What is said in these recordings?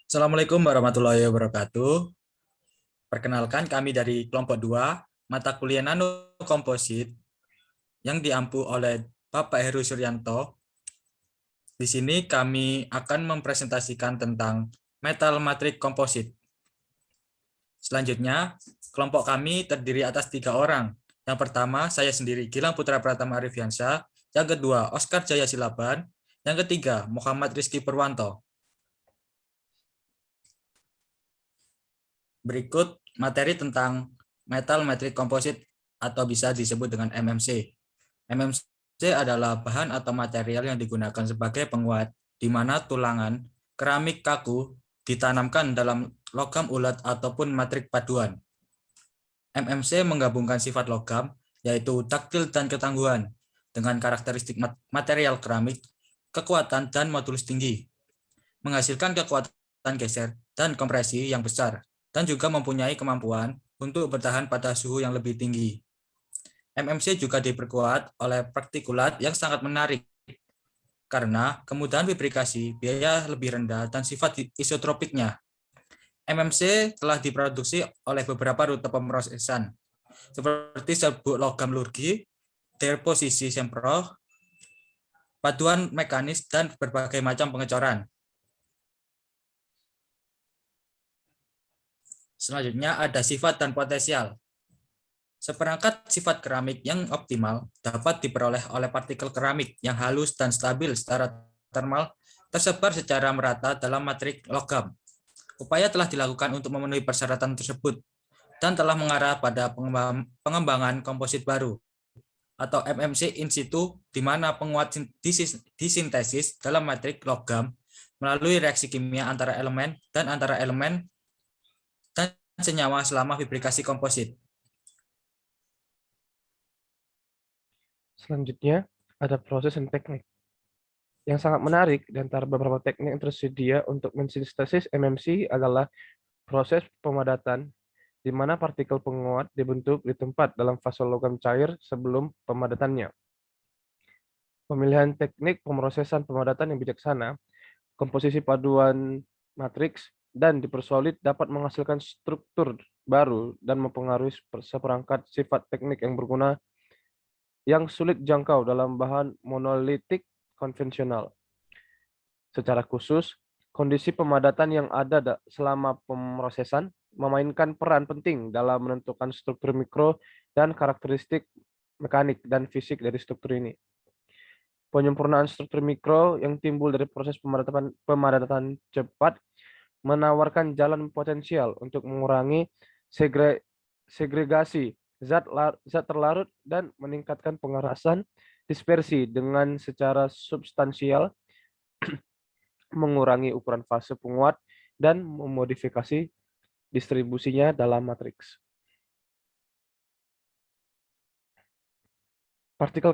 Assalamualaikum warahmatullahi wabarakatuh. Perkenalkan kami dari kelompok 2 mata kuliah Nano Komposit yang diampu oleh Bapak Heru Suryanto. Di sini kami akan mempresentasikan tentang metal matrik komposit. Selanjutnya, kelompok kami terdiri atas 3 orang. Yang pertama, saya sendiri, Gilang Putra Pratama Arifyansyah. Yang kedua, Oscar Jaya Silaban. Yang ketiga, Muhammad Rizky Purwanto. Berikut materi tentang metal metrik komposit atau bisa disebut dengan MMC. MMC adalah bahan atau material yang digunakan sebagai penguat di mana tulangan keramik kaku ditanamkan dalam logam ulat ataupun matrik paduan. MMC menggabungkan sifat logam yaitu taktil dan ketangguhan dengan karakteristik material keramik, kekuatan dan modulus tinggi, menghasilkan kekuatan geser dan kompresi yang besar, dan juga mempunyai kemampuan untuk bertahan pada suhu yang lebih tinggi. MMC juga diperkuat oleh partikulat yang sangat menarik karena kemudahan fabrikasi, biaya lebih rendah, dan sifat isotropiknya. MMC telah diproduksi oleh beberapa rute pemrosesan, seperti serbuk logam lurgi, deposisi semproh, paduan mekanis, dan berbagai macam pengecoran. Selanjutnya ada sifat dan potensial. Seperangkat sifat keramik yang optimal dapat diperoleh oleh partikel keramik yang halus dan stabil secara termal tersebar secara merata dalam matrik logam. Upaya telah dilakukan untuk memenuhi persyaratan tersebut dan telah mengarah pada pengembangan komposit baru atau MMC in situ, di mana penguat disintesis dalam matrik logam melalui reaksi kimia antara elemen dan senyawa selama fabrikasi komposit. Selanjutnya, ada proses dan teknik. Yang sangat menarik di antara beberapa teknik yang tersedia untuk mensintesis MMC adalah proses pemadatan, di mana partikel penguat dibentuk di tempat dalam fase logam cair sebelum pemadatannya. Pemilihan teknik pemrosesan pemadatan yang bijaksana, komposisi paduan matriks, dan dipersolid dapat menghasilkan struktur baru dan mempengaruhi seperangkat sifat teknik yang berguna yang sulit jangkau dalam bahan monolitik konvensional. Secara khusus, kondisi pemadatan yang ada selama pemrosesan memainkan peran penting dalam menentukan struktur mikro dan karakteristik mekanik dan fisik dari struktur ini. Penyempurnaan struktur mikro yang timbul dari proses pemadatan cepat menawarkan jalan potensial untuk mengurangi segregasi zat terlarut dan meningkatkan pengerasan dispersi dengan secara substansial, mengurangi ukuran fase penguat, dan memodifikasi distribusinya dalam matriks. Partikel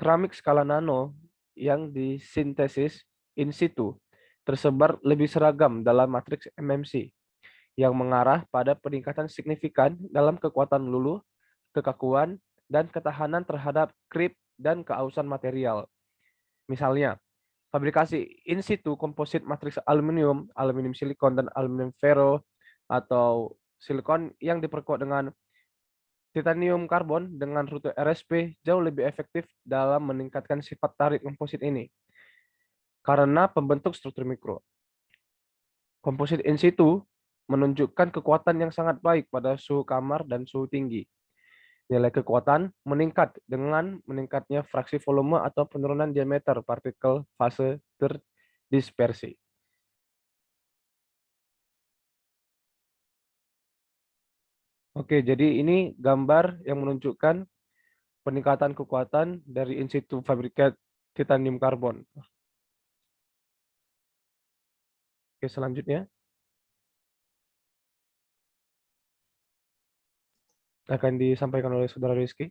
keramik skala nano yang disintesis in situ tersebar lebih seragam dalam matriks MMC yang mengarah pada peningkatan signifikan dalam kekuatan luluh, kekakuan, dan ketahanan terhadap creep dan keausan material. Misalnya, fabrikasi in situ komposit matriks aluminium, aluminium silikon, dan aluminium ferro atau silikon yang diperkuat dengan titanium karbon dengan rute RSP jauh lebih efektif dalam meningkatkan sifat tarik komposit ini karena pembentuk struktur mikro. Komposit in situ menunjukkan kekuatan yang sangat baik pada suhu kamar dan suhu tinggi. Nilai kekuatan meningkat dengan meningkatnya fraksi volume atau penurunan diameter partikel fase terdispersi. Oke, jadi ini gambar yang menunjukkan peningkatan kekuatan dari in situ fabrikat titanium karbon. Oke, selanjutnya akan disampaikan oleh Saudara Rizky.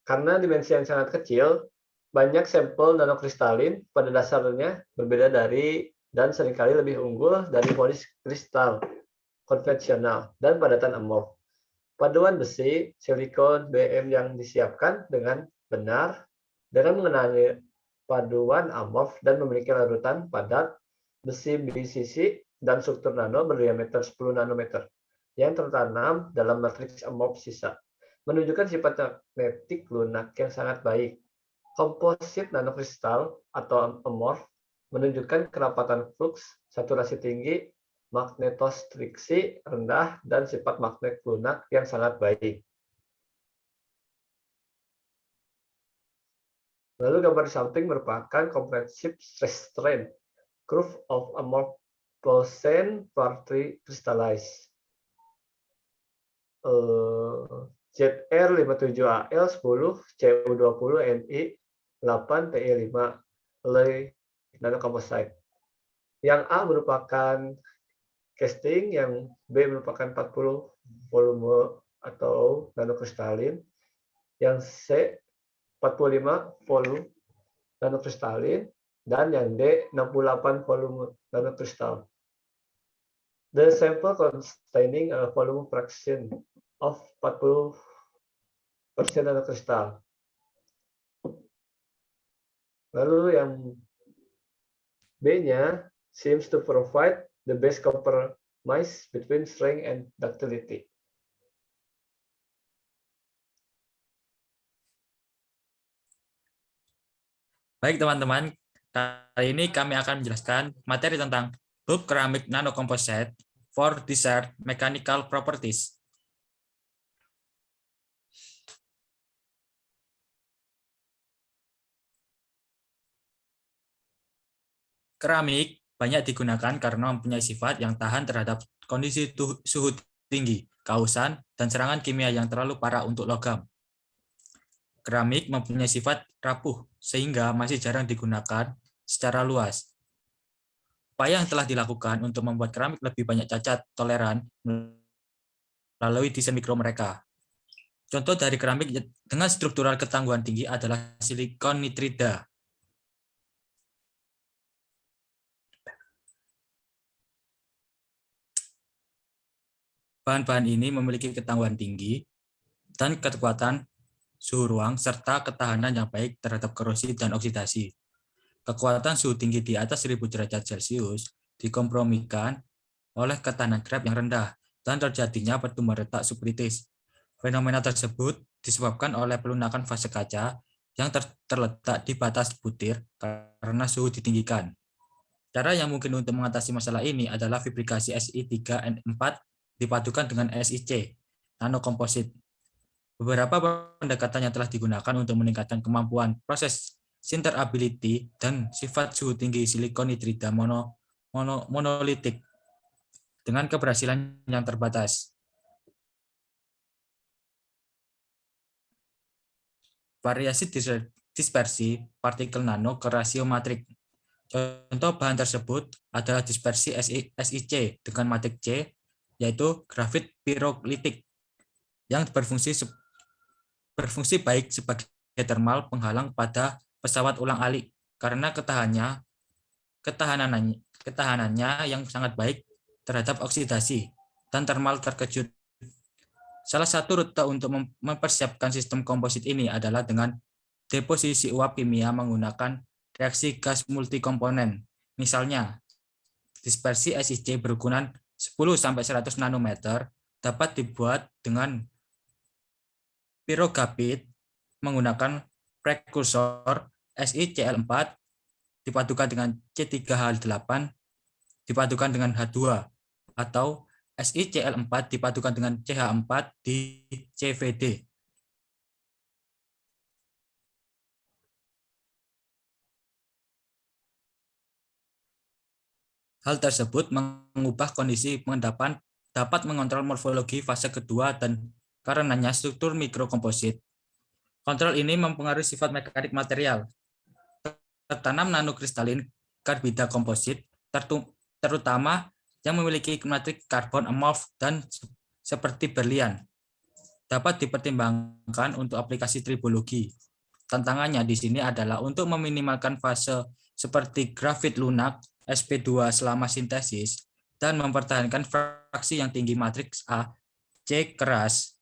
Karena dimensi yang sangat kecil, banyak sampel nanokristalin pada dasarnya berbeda dari dan seringkali lebih unggul dari polikristal konvensional dan padatan amorf. Paduan besi, silikon, BM yang disiapkan dengan benar dengan mengenali paduan amorf dan memiliki larutan padat besi BCC, dan struktur nano berdiameter 10 nanometer yang tertanam dalam matriks amorf sisa, menunjukkan sifat magnetik lunak yang sangat baik. Komposit nanokristal atau amorf menunjukkan kerapatan fluks, saturasi tinggi, magnetostriksi rendah, dan sifat magnet lunak yang sangat baik. Lalu gambar di samping merupakan comprehensive stress strain curve of amorphous partly crystallized. ZR57AL 10 CU20 Ni 8 Ti5 alloy nanocomposite. Yang A merupakan casting, yang B merupakan 40 volume atau nanokristalin, yang C 45 volume nanokristalin, dan yang D 68 volume nanokristal. The sample containing a volume fraction of 40% nanokristal. Lalu yang B-nya seems to provide the best compromise between strength and ductility. Baik teman-teman, kali ini kami akan menjelaskan materi tentang bulk ceramic nanocomposite for desired mechanical properties. Keramik banyak digunakan karena mempunyai sifat yang tahan terhadap kondisi suhu tinggi, kausan, dan serangan kimia yang terlalu parah untuk logam. Keramik mempunyai sifat rapuh, sehingga masih jarang digunakan secara luas. Upaya yang telah dilakukan untuk membuat keramik lebih banyak cacat toleran melalui desain mikro mereka. Contoh dari keramik dengan struktural ketangguhan tinggi adalah silikon nitrida. Bahan-bahan ini memiliki ketangguhan tinggi dan kekuatan suhu ruang serta ketahanan yang baik terhadap korosi dan oksidasi. Kekuatan suhu tinggi di atas 1000 derajat Celcius dikompromikan oleh ketahanan krep yang rendah dan terjadinya pertumbuhan retak subkritis. Fenomena tersebut disebabkan oleh pelunakan fase kaca yang terletak di batas butir karena suhu ditinggikan. Cara yang mungkin untuk mengatasi masalah ini adalah fabrikasi Si3N4 dipadukan dengan SiC, nanokomposit. Beberapa pendekatan yang telah digunakan untuk meningkatkan kemampuan proses sinterability dan sifat suhu tinggi silikon nitrida monolitik dengan keberhasilan yang terbatas. Variasi dispersi partikel nano ke rasio matrik. Contoh bahan tersebut adalah dispersi SiC dengan matrik C, yaitu grafit pirolitik, yang berfungsi baik sebagai thermal penghalang pada pesawat ulang-alik karena ketahanannya yang sangat baik terhadap oksidasi dan thermal terkejut. Salah satu rute untuk mempersiapkan sistem komposit ini adalah dengan deposisi uap kimia menggunakan reaksi gas multikomponen. Misalnya, dispersi SiC berukuran 10-100 nanometer dapat dibuat dengan pirogapit menggunakan prekursor SiCl4 dipadukan dengan C3H8 dipadukan dengan H2 atau SiCl4 dipadukan dengan CH4 di CVD. Hal tersebut mengubah kondisi pengendapan, dapat mengontrol morfologi fase kedua dan karenanya struktur mikrokomposit. Kontrol ini mempengaruhi sifat mekanik material. Tertanam nanokristalin karbida komposit, terutama yang memiliki matrik karbon amorf dan seperti berlian, dapat dipertimbangkan untuk aplikasi tribologi. Tantangannya di sini adalah untuk meminimalkan fase seperti grafit lunak, sp2 selama sintesis, dan mempertahankan fraksi yang tinggi matriks A, C keras.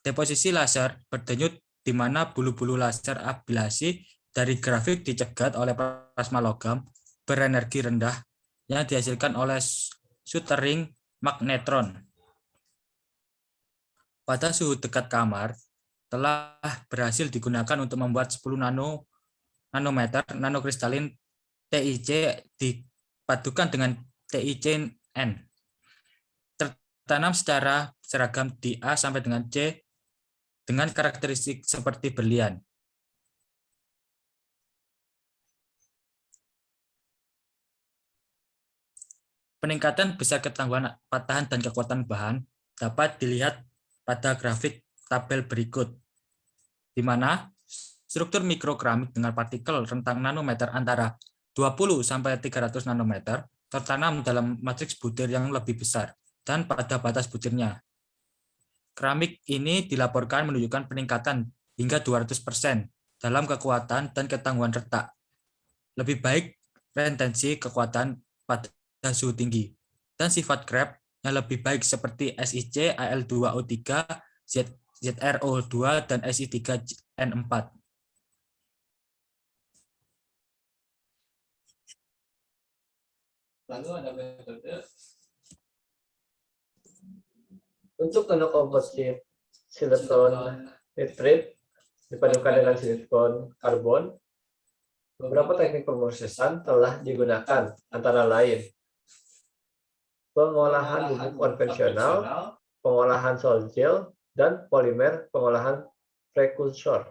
Deposisi laser berdenyut di mana bulu-bulu laser ablasi dari grafit dicegat oleh plasma logam berenergi rendah yang dihasilkan oleh scattering magnetron. Pada suhu dekat kamar, telah berhasil digunakan untuk membuat 10 nanometer nanokristalin TIC dipadukan dengan TIC-N. Tertanam secara seragam di A sampai dengan C dengan karakteristik seperti berlian. Peningkatan besar ketangguhan patahan dan kekuatan bahan dapat dilihat pada grafik tabel berikut, di mana struktur mikrokeramik dengan partikel rentang nanometer antara 20 sampai 300 nanometer tertanam dalam matriks butir yang lebih besar dan pada batas butirnya. Keramik ini dilaporkan menunjukkan peningkatan hingga 200% dalam kekuatan dan ketangguhan retak. Lebih baik retensi kekuatan pada suhu tinggi, dan sifat Krebs yang lebih baik seperti SiC, Al2O3, ZrO2, dan Si3N4. Lalu ada metode Untuk nanokomposit silikon nitrit dipadukan dengan silikon karbon, beberapa teknik pemrosesan telah digunakan, antara lain pengolahan bubuk konvensional, pengolahan sol gel, dan polimer pengolahan prekursor.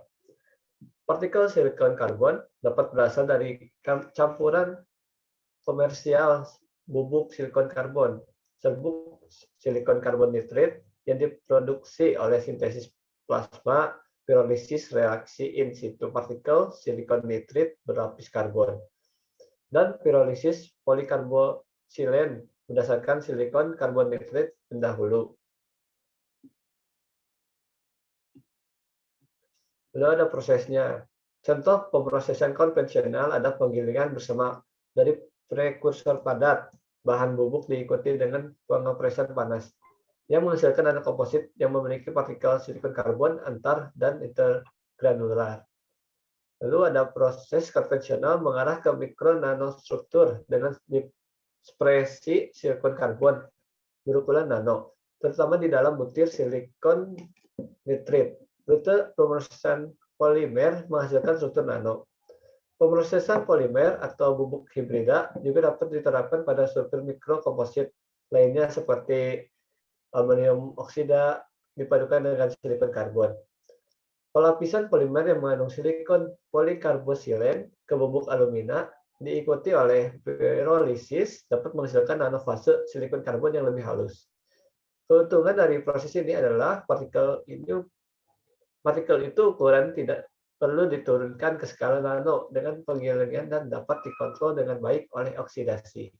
Partikel silikon karbon dapat berasal dari campuran komersial bubuk silikon karbon, serbuk silikon karbon nitrit yang diproduksi oleh sintesis plasma, pirolisis reaksi in situ partikel silikon nitrit berlapis karbon, dan pirolisis polikarboksilen berdasarkan silikon karbon nitrit pendahulu. Lalu ada prosesnya. Contoh pemrosesan konvensional ada penggilingan bersama dari prekursor padat. Bahan bubuk diikuti dengan pengepresan panas yang menghasilkan nanokomposit yang memiliki partikel silikon karbon antar dan intergranular. Lalu ada proses konvensional mengarah ke mikro nanostruktur dengan ekspresi silikon karbon berukuran nano, terutama di dalam butir silikon nitrit. Rute pemrosesan polimer menghasilkan struktur nano. Pemrosesan polimer atau bubuk hibrida juga dapat diterapkan pada struktur mikrokomposit lainnya seperti aluminium oksida dipadukan dengan silikon karbon. Pelapisan polimer yang mengandung silikon polikarboksilen ke bubuk alumina diikuti oleh pirolisis dapat menghasilkan nanofase silikon karbon yang lebih halus. Keuntungan dari proses ini adalah partikel itu ukuran tidak perlu diturunkan ke skala nano dengan penggilingan dan dapat dikontrol dengan baik oleh oksidasi.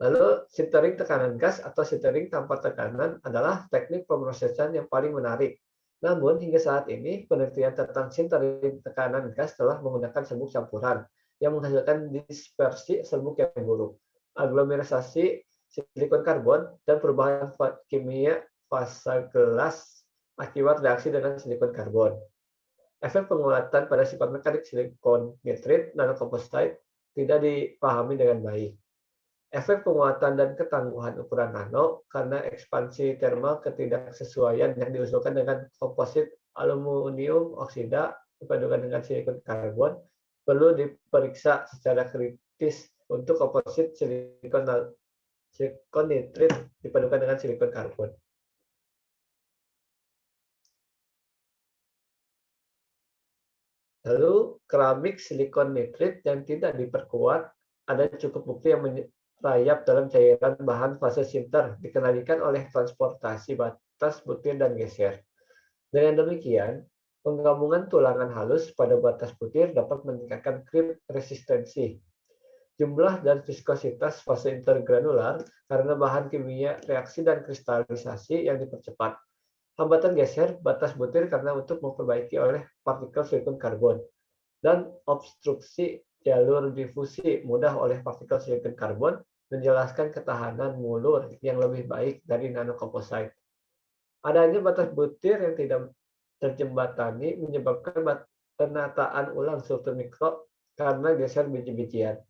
Lalu, sintering tekanan gas atau sintering tanpa tekanan adalah teknik pemrosesan yang paling menarik. Namun, hingga saat ini, penelitian tentang sintering tekanan gas telah menggunakan serbuk campuran yang menghasilkan dispersi serbuk yang buruk, aglomerasi silikon karbon, dan perubahan kimia fasa gelas akibat reaksi dengan silikon karbon. Efek penguatan pada sifat mekanik silikon nitrit nanokomposit tidak dipahami dengan baik. Efek penguatan dan ketangguhan ukuran nano karena ekspansi thermal ketidaksesuaian yang diusulkan dengan komposit aluminium oksida dipadukan dengan silikon karbon perlu diperiksa secara kritis untuk komposit silikon nitrit dipadukan dengan silikon karbon. Lalu, keramik silikon nitrit yang tidak diperkuat, ada cukup bukti yang merayap dalam cairan bahan fase sinter dikendalikan oleh transportasi batas butir dan geser. Dengan demikian, penggabungan tulangan halus pada batas butir dapat meningkatkan creep resistensi, jumlah dan viskositas fase intergranular karena bahan kimia reaksi dan kristalisasi yang dipercepat. Hambatan geser batas butir karena untuk memperbaiki oleh partikel silikon karbon. Dan obstruksi jalur difusi mudah oleh partikel silikon karbon menjelaskan ketahanan mulur yang lebih baik dari nanokomposit. Adanya batas butir yang tidak terjembatani menyebabkan penataan ulang struktur mikro karena geser biji-bijian.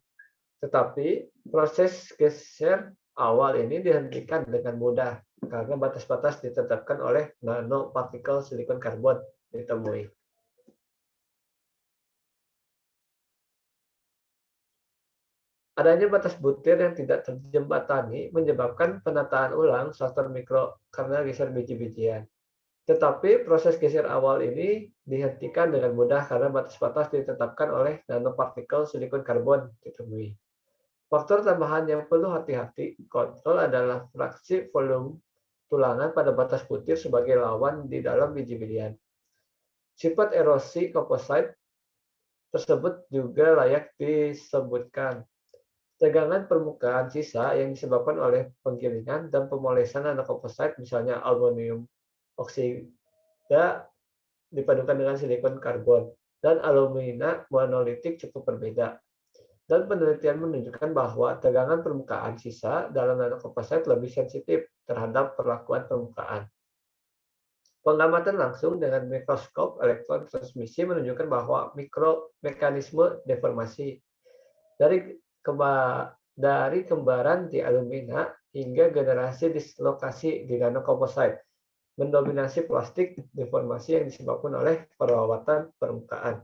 Tetapi proses geser awal ini dihentikan dengan mudah karena batas-batas ditetapkan oleh nanopartikel silikon karbon ditemui. Adanya batas butir yang tidak terjembatani menyebabkan penataan ulang struktur mikro karena geser biji-bijian. Tetapi proses geser awal ini dihentikan dengan mudah karena batas-batas ditetapkan oleh nanopartikel silikon karbon ditemui. Faktor tambahan yang perlu hati-hati kontrol adalah fraksi volume tulangan pada batas butir sebagai lawan di dalam biji-bijian. Sifat erosi komposit tersebut juga layak disebutkan. Tegangan permukaan sisa yang disebabkan oleh penggilingan dan pemolesan nanokomposit, misalnya aluminium oksida dipadukan dengan silikon karbon dan alumina monolitik cukup berbeda. Dan penelitian menunjukkan bahwa tegangan permukaan sisa dalam nanokomposit lebih sensitif terhadap perlakuan permukaan. Pengamatan langsung dengan mikroskop elektron transmisi menunjukkan bahwa mikromekanisme deformasi dari kembaran di alumina hingga generasi dislokasi di nanokomposit mendominasi plastik deformasi yang disebabkan oleh perawatan permukaan.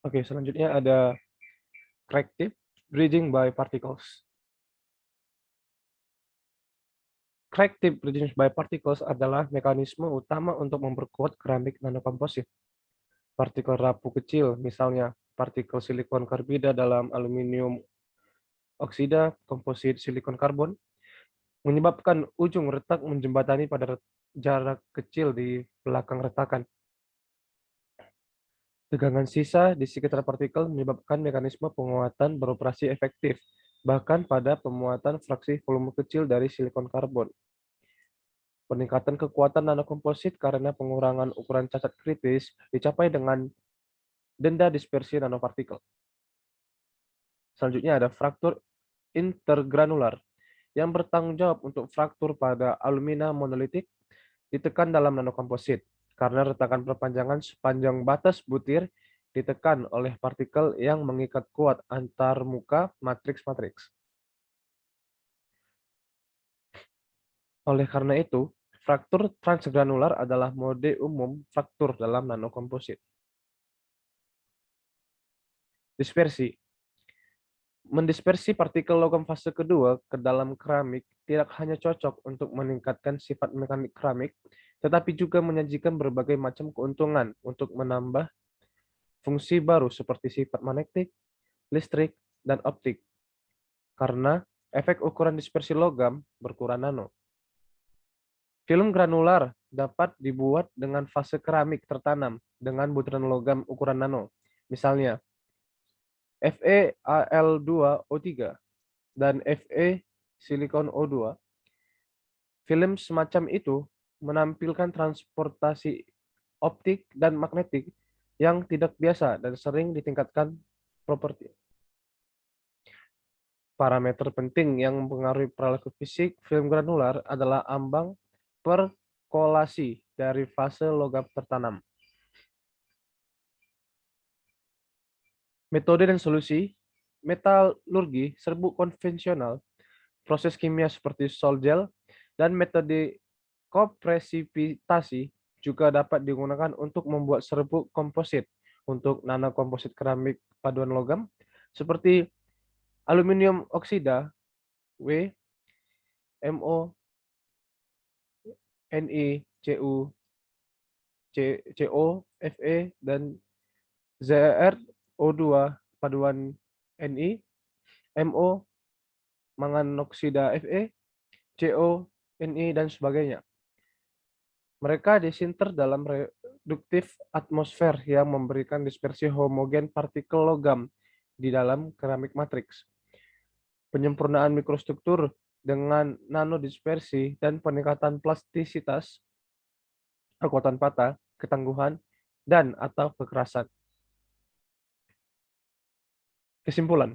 Oke, selanjutnya ada crack tip bridging by particles. Crack tip bridging by particles adalah mekanisme utama untuk memperkuat keramik nanokomposit. Partikel rapuh kecil, misalnya partikel silikon karbida dalam aluminium oksida komposit silikon karbon, menyebabkan ujung retak menjembatani pada jarak kecil di belakang retakan. Tegangan sisa di sekitar partikel menyebabkan mekanisme penguatan beroperasi efektif, bahkan pada pemuatan fraksi volume kecil dari silikon karbon. Peningkatan kekuatan nanokomposit karena pengurangan ukuran cacat kritis dicapai dengan denda dispersi nanopartikel. Selanjutnya ada fraktur intergranular yang bertanggung jawab untuk fraktur pada alumina monolitik ditekan dalam nanokomposit karena retakan perpanjangan sepanjang batas butir ditekan oleh partikel yang mengikat kuat antar muka matriks-matriks. Oleh karena itu, fraktur transgranular adalah mode umum fraktur dalam nanokomposit. Dispersi. Mendispersi partikel logam fase kedua ke dalam keramik tidak hanya cocok untuk meningkatkan sifat mekanik keramik, tetapi juga menyajikan berbagai macam keuntungan untuk menambah fungsi baru seperti sifat magnetik, listrik, dan optik. Karena efek ukuran dispersi logam berkurang nano. Film granular dapat dibuat dengan fase keramik tertanam dengan butiran logam ukuran nano. Misalnya, FeAl2O3 dan Fe silikon O2. Film semacam itu menampilkan transportasi optik dan magnetik yang tidak biasa dan sering ditingkatkan properti. Parameter penting yang mempengaruhi perilaku fisik film granular adalah ambang perkolasi dari fase logam tertanam. Metode dan solusi, metalurgi serbuk konvensional, proses kimia seperti sol gel, dan metode kopresipitasi juga dapat digunakan untuk membuat serbuk komposit untuk nanokomposit keramik paduan logam seperti aluminium oksida, W, MO, Ni, Cu, CO, Fe, dan Zr, O2 paduan Ni, MO, manganoksida Fe, CO, Ni, dan sebagainya. Mereka disinter dalam reduktif atmosfer yang memberikan dispersi homogen partikel logam di dalam keramik matriks. Penyempurnaan mikrostruktur dengan nanodispersi dan peningkatan plastisitas, kekuatan patah, ketangguhan, dan atau kekerasan. Kesimpulan,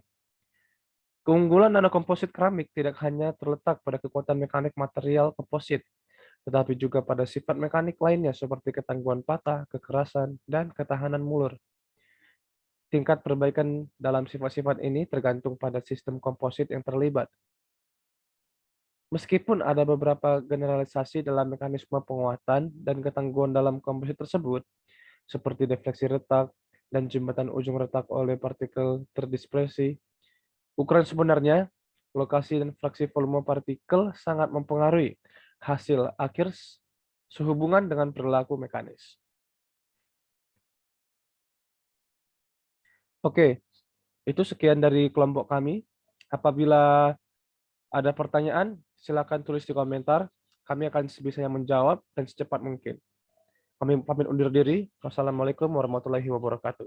keunggulan nanokomposit keramik tidak hanya terletak pada kekuatan mekanik material komposit, tetapi juga pada sifat mekanik lainnya seperti ketangguhan patah, kekerasan, dan ketahanan mulur. Tingkat perbaikan dalam sifat-sifat ini tergantung pada sistem komposit yang terlibat. Meskipun ada beberapa generalisasi dalam mekanisme penguatan dan ketangguhan dalam komposit tersebut, seperti defleksi retak dan jembatan ujung retak oleh partikel terdispersi, ukuran sebenarnya, lokasi dan fraksi volume partikel sangat mempengaruhi hasil akhir sehubungan dengan perilaku mekanis. Oke, itu sekian dari kelompok kami. Apabila ada pertanyaan, silakan tulis di komentar. Kami akan sebisanya menjawab dan secepat mungkin. Kami pamit undur diri. Wassalamualaikum warahmatullahi wabarakatuh.